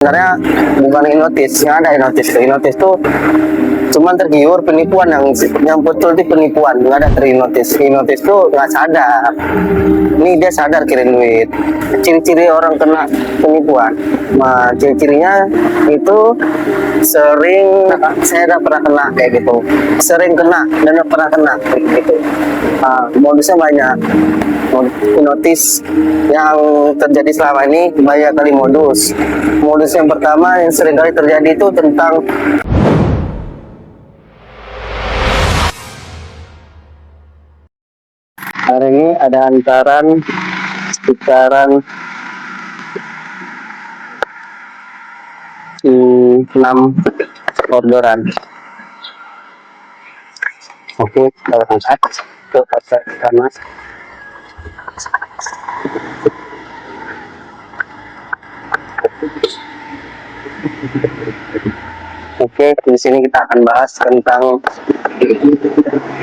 Sebenarnya bukan Inotis, yang ada Inotis tuh cuman tergiur penipuan yang betul di penipuan, nggak ada terinotis. Inotis tuh nggak sadar, ini dia sadar kirim duit. Ciri-ciri orang kena penipuan, nah, ciri-cirinya itu sering, saya udah pernah kena kayak gitu, sering kena dan udah pernah kena kayak gitu. Modusnya banyak. Notis yang terjadi selama ini banyak kali modus. Modus yang pertama yang sering kali terjadi itu tentang hari ini ada sekitaran 6 orderan. Oke, kita angkat ke pasar pertama. Oke, di sini kita akan bahas tentang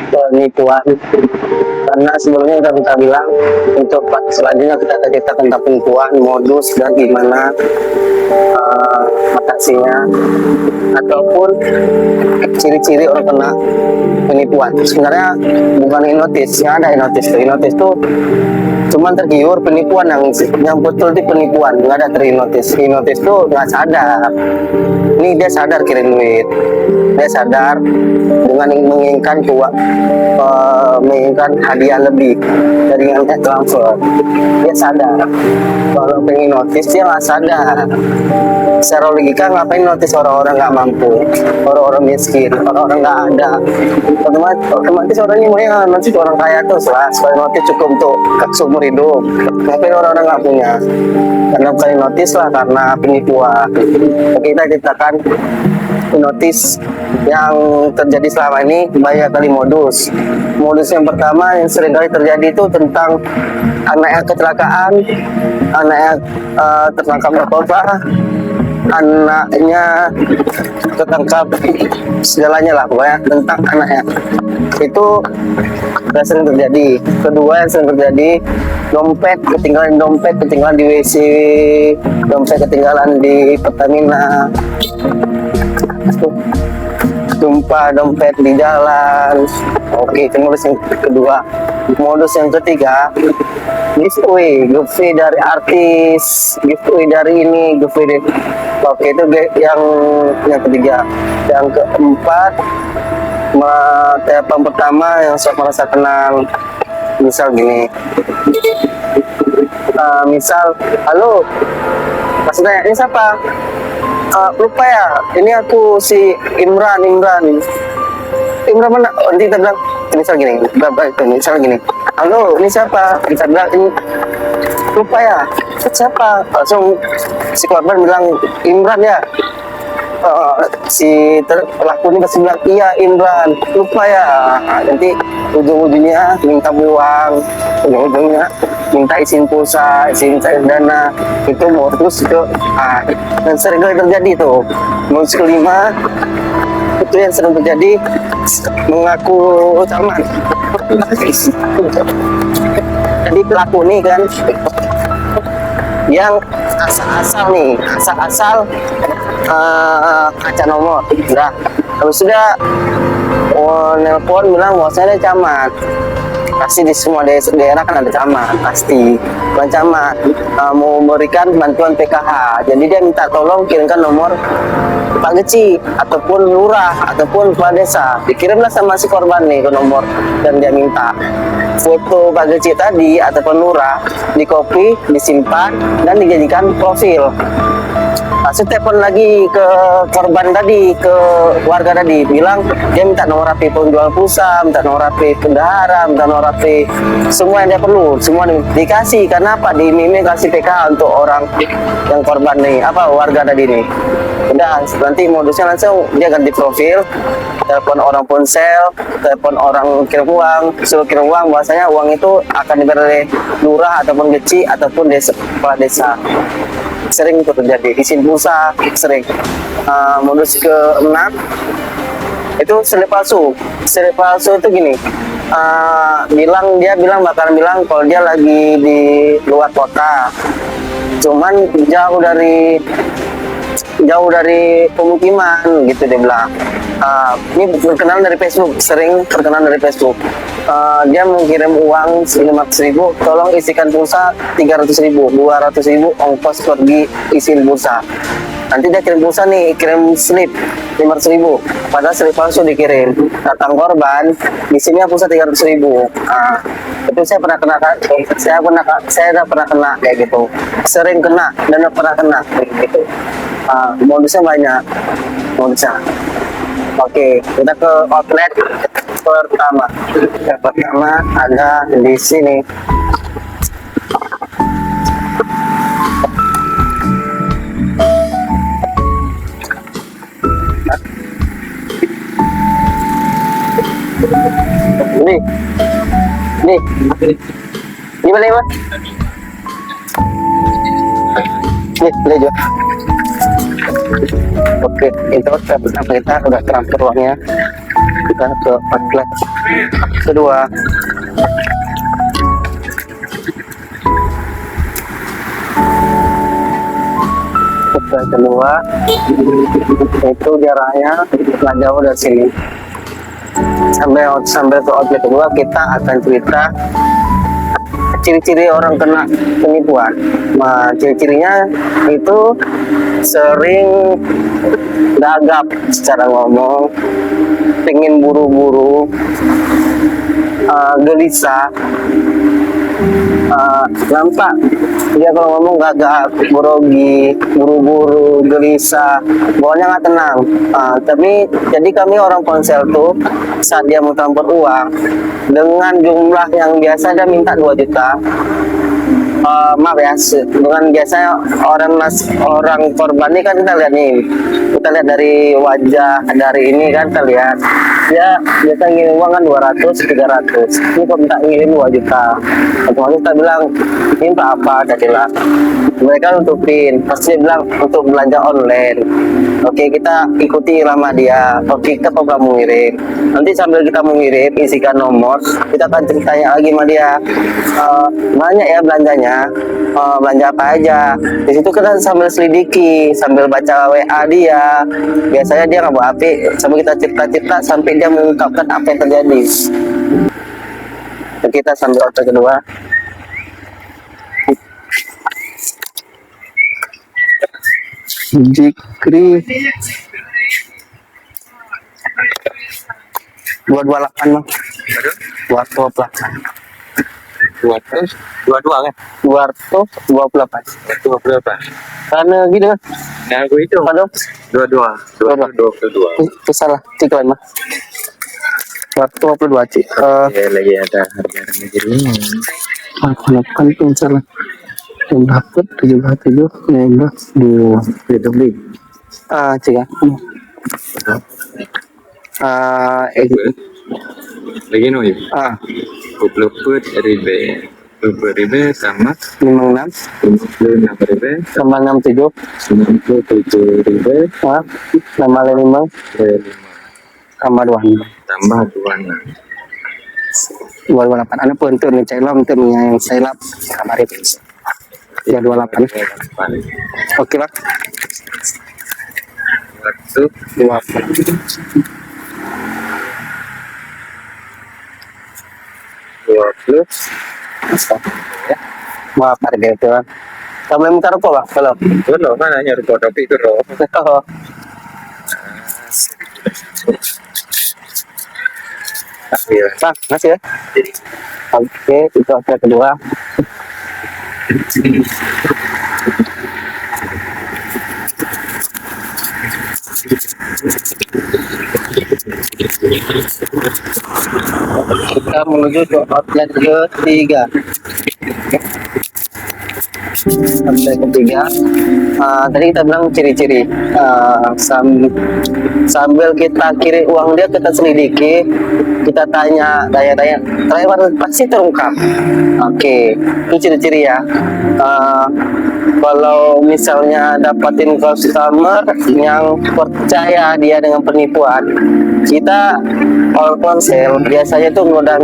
penipuan. Karena sebelumnya kita bilang untuk selanjutnya kita akan cerita tentang penipuan, modus dan gimana atasinya ataupun ciri-ciri orang kena penipuan. Sebenarnya bukan Inotis, yang ada Inotis tuh cuman tergiur penipuan yang betul di penipuan, nggak ada terinotis. Inotis tuh nggak sadar, ini dia sadar kirim duit, dia sadar dengan menginginkan menginginkan hadiah lebih dari yang transfer. Dia sadar kalau pengen notis, dia nggak sadar. Secara logika ngapain notis orang-orang nggak mampu, orang-orang miskin, orang-orang nggak ada. Otomatis orang ini mau notis orang kaya tuh lah, supaya notis cukup untuk seumur hidup. Ngapain orang-orang nggak punya? Karena bukan notis lah, karena penipuan. Kita ceritakan notis yang terjadi selama ini banyak kali modus. Modus yang pertama yang sering kali terjadi itu tentang anak yang kecelakaan, anak yang tertangkap narkoba, anaknya ketangkap, segalanya lah pokoknya tentang anaknya. Itu yang sering terjadi. Kedua yang sering terjadi, dompet ketinggalan di WC, dompet ketinggalan di Pertamina, tumpah dompet di jalan. Oke, itu modus yang kedua. Modus yang ketiga, giveaway dari artis, giveaway dari ini, giveaway dari... Oke, itu yang ketiga. Yang keempat, telepon pertama yang saya merasa kenal. Misal gini, halo, maksudnya ini siapa? Lupa ya, ini aku si Imran mana? Nanti kita bilang, misal gini, halo, ini siapa? Kita bilang, ini lupa ya, siapa? Langsung si korban bilang, Imran ya. Si pelaku ini pasti bilang, iya Imran, lupa ya. Nanti ujung-ujungnya minta uang, ujung-ujungnya minta izin pulsa, izin cair dana. Itu modus itu. Dan sering kali terjadi tuh. Modus kelima itu yang sering terjadi, mengaku zaman. Jadi pelaku ini kan yang asal-asal kaca nomor. Udah, kalau sudah nelpon bilang bahwasanya ada camat. Pasti di semua daerah kan ada camat, pasti bukan camat, mau memberikan bantuan PKH. Jadi dia minta tolong kirimkan nomor Pak Geci ataupun lurah ataupun kepala desa. Dikirimlah sama si korban nih ke nomor, dan dia minta foto Pak Geci tadi ataupun lurah, di copy, disimpan dan dijadikan profil. Langsung telepon lagi ke korban tadi, ke warga tadi, bilang dia minta nomor HP penjual pulsa, minta nomor HP bendahara, minta nomor HP, semua yang dia perlu, semua dikasih. Karena apa? Di meme kasih PK untuk orang yang korban nih, warga tadi nih. Udah, nanti modusnya langsung dia ganti profil, telepon orang ponsel, telepon orang kirim uang, suruh kirim uang, bahwasanya uang itu akan diberi lurah ataupun Geci ataupun kepala desa. Sering itu terjadi, izin pulsa sering. Modus ke-6 itu selip palsu. Selip palsu itu gini, dia bakalan bilang kalau dia lagi di luar kota, cuman jauh dari jauh dari pemukiman gitu dia bilang. Ini terkenal dari Facebook, sering terkenal dari Facebook. Dia mengirim uang 500.000, tolong isikan pulsa 300.000, 200.000 ongkos pergi isi pulsa. Nanti dia kirim pulsa nih, kirim slip 500.000, padahal slip palsu dikirim. Datang korban, isinya pulsa 300.000. Itu saya pernah kena, saya pernah kena kayak gitu, sering kena dan pernah kena kayak gitu. Modusnya banyak, modusnya. Oke, kita ke outlet pertama. Yang pertama ada di sini. Nih, ini boleh Mas? Nih, boleh juga. Oke, itu pertama kita udah transfer uangnya. Kita ke outlet kedua. Outlet kedua itu jaraknya nggak jauh dari sini. Sampai ke outlet kedua kita akan cerita ciri-ciri orang kena penipuan. Ciri-cirinya itu sering gagap secara ngomong, pengen buru-buru, gelisah, nampak dia kalau ngomong gagap, grogi, buru-buru, gelisah, pokoknya nggak tenang. Tapi jadi kami orang ponsel tuh saat dia mau transfer uang dengan jumlah yang biasa dia minta 2 juta. Maaf ya, dengan biasanya orang korban ini kan kita lihat dari wajah, dari ini kan kita lihat dia biasa ngirim uang kan 200, 300. Ini kok minta ngirim 2 juta. Otomatis kita bilang ini apa? Kita bilang mereka nutupin, pasti dia bilang untuk belanja online. Oke, kita ikuti irama dia. Oke, kita program mengirim. Nanti sambil kita mengirim, isikan nomor, kita akan ceritanya lagi sama dia. Banyak ya belanjanya. Belanja apa aja. Di situ kita sambil selidiki, sambil baca WA dia. Biasanya dia nggak bawa HP, sambil kita cerita-cerita sampai dia mengungkapkan apa yang terjadi. Kita sambil outlet kedua. Jikri 228 Bang. 228. 22 kan? 228. 28. Karena gitu kan? Nah, aku itu. Aduh. 22. Itu salah. Cik lain mah. 222 Cik. Ya, lagi ada harga begini. Aku lakukan tuh salah. Yang dapat 77 16 2 Itu beli. Cik ya. Lagi no ya. 20 ribu. 20 ribu sama 56 56 ribu sama 67 97 ribu sama 5 sama 2 tambah 26. 228 ada puntur nih cek lom tuh yang saya lap kamar itu ya 28. Oke Pak. Waktu 20 ya. Maaf harga itu Pak. Kamu yang minta ruko Pak? Kalau itu loh mana nyari kopi itu loh. Pak, makasih ya. Oke, itu outlet kedua. Kita menuju ke outlet ketiga. Outlet ketiga. Tadi kita bilang ciri-ciri. Sambil kita kirim uang dia, kita selidiki, kita tanya, terakhir pasti terungkap. Oke, itu ciri-ciri ya. Kalau misalnya dapatin customer yang percaya dia dengan penipuan, kita all ponsel biasanya tuh udah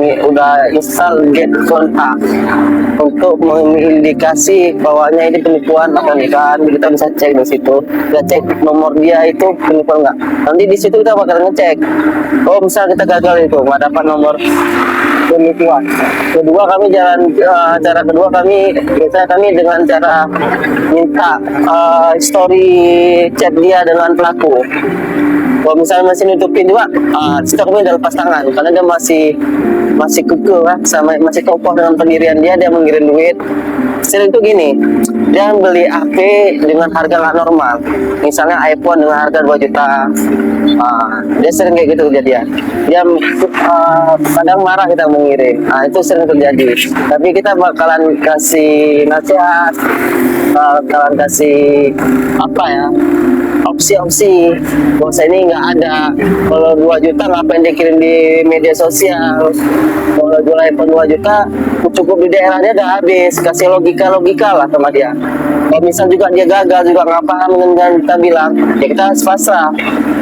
install get kontak untuk mengindikasi bawahnya ini penipuan atau bukan, kita bisa cek di situ. Kita cek nomor dia itu penipuan nggak. Nanti di situ kita bakal ngecek. Oh misal kita gagal itu nggak dapat nomor penipuan. Kedua kami cara kedua kami biasanya kami dengan cara minta story chat dia dengan pelaku. Kalau misalnya masih nutupin juga, situ kami udah lepas tangan karena dia masih kekeh lah, sama masih kokoh dengan pendirian dia mengirim duit. Sering itu gini, dia beli HP dengan harga nggak normal, misalnya iPhone dengan harga 2 juta. Dia sering kayak gitu kejadian. Dia kadang marah kita mengirim, itu sering terjadi. Tapi kita bakalan kasih nasihat, bakalan kasih apa ya, opsi-opsi. Bahwa ini nggak ada, kalau 2 juta ngapain dikirim di media sosial, kalau jual iPhone 2 juta cukup di daerahnya udah habis. Kasih logika lah sama dia. Kalau misal juga dia gagal juga nggak paham dengan kita bilang, ya kita pasrah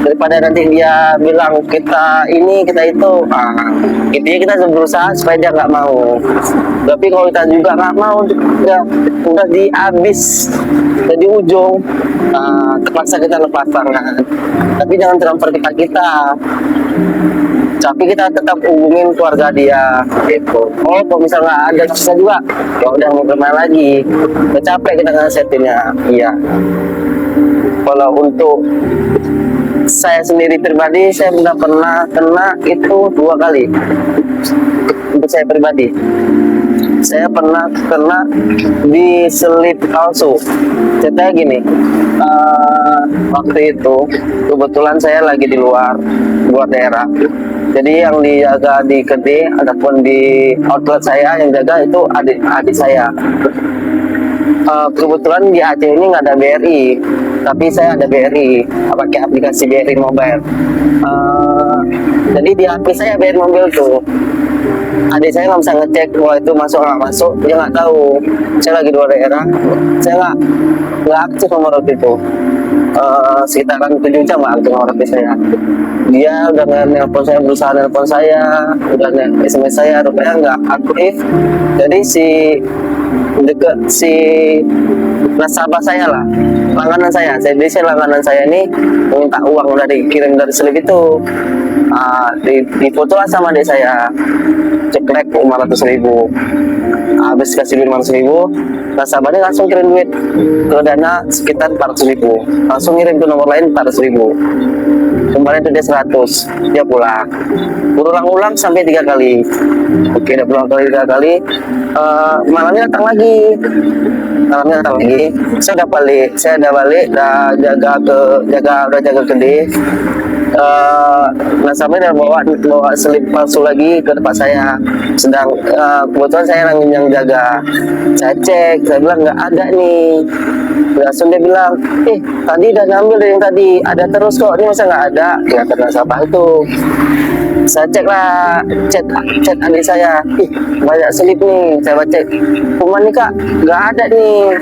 daripada nanti dia bilang kita ini kita itu. Intinya kita berusaha supaya dia nggak mau. Tapi kalau kita juga nggak mau, udah dihabis jadi ujung, terpaksa kita lepas tangan. Tapi jangan transfer kita. Tapi kita tetap hubungin keluarga dia gitu. Oh kalau misal nggak ada bisa juga, ya udah mau kemana lagi, udah capek kita ngasihnya. Iya, kalau untuk saya sendiri pribadi, saya sudah pernah kena itu 2 kali. Untuk saya pribadi, saya pernah kena di selip palsu. Ceritanya gini, waktu itu kebetulan saya lagi di luar daerah. Jadi yang dijaga di Kedai ataupun di outlet saya yang jaga itu adik saya. Kebetulan di Aceh ini nggak ada BRI, tapi saya ada BRI, pakai aplikasi BRI Mobile. Jadi di HP saya BRI Mobile tuh, adik saya nggak bisa ngecek bahwa itu masuk nggak masuk, dia nggak tahu. Saya lagi di luar daerah, saya nggak aktif nomor itu. Sekitaran 7 jam lah aktif nomor HP saya. Dia udah nelpon saya, berusaha nelpon saya, udah SMS saya, rupanya nggak aktif. Jadi si nasabah saya lah, langganan saya langganan saya ini minta uang kirim dari selip itu. Difoto lah sama adik saya, ceklek 500.000. Habis kasih 500.000, nasabahnya langsung kirim duit ke Dana sekitar 400.000, langsung ngirim ke nomor lain 400.000. Kemarin itu dia 100, dia pulang. Berulang-ulang sampai 3 kali. Oke, udah pulang 3 kali. Malamnya datang lagi. Saya udah balik, udah jaga Kedai. Nasabahnya udah bawa selip palsu lagi ke tempat saya. Sedang kebetulan saya yang jaga. Saya cek, saya bilang nggak ada nih. Langsung dia bilang, tadi udah ngambil dari yang tadi, ada terus kok, ini masa nggak ada? Ya kata nasabah itu. Saya cek lah chat adik saya, banyak selip nih. Saya cek, kemana nih kak? Nggak ada nih.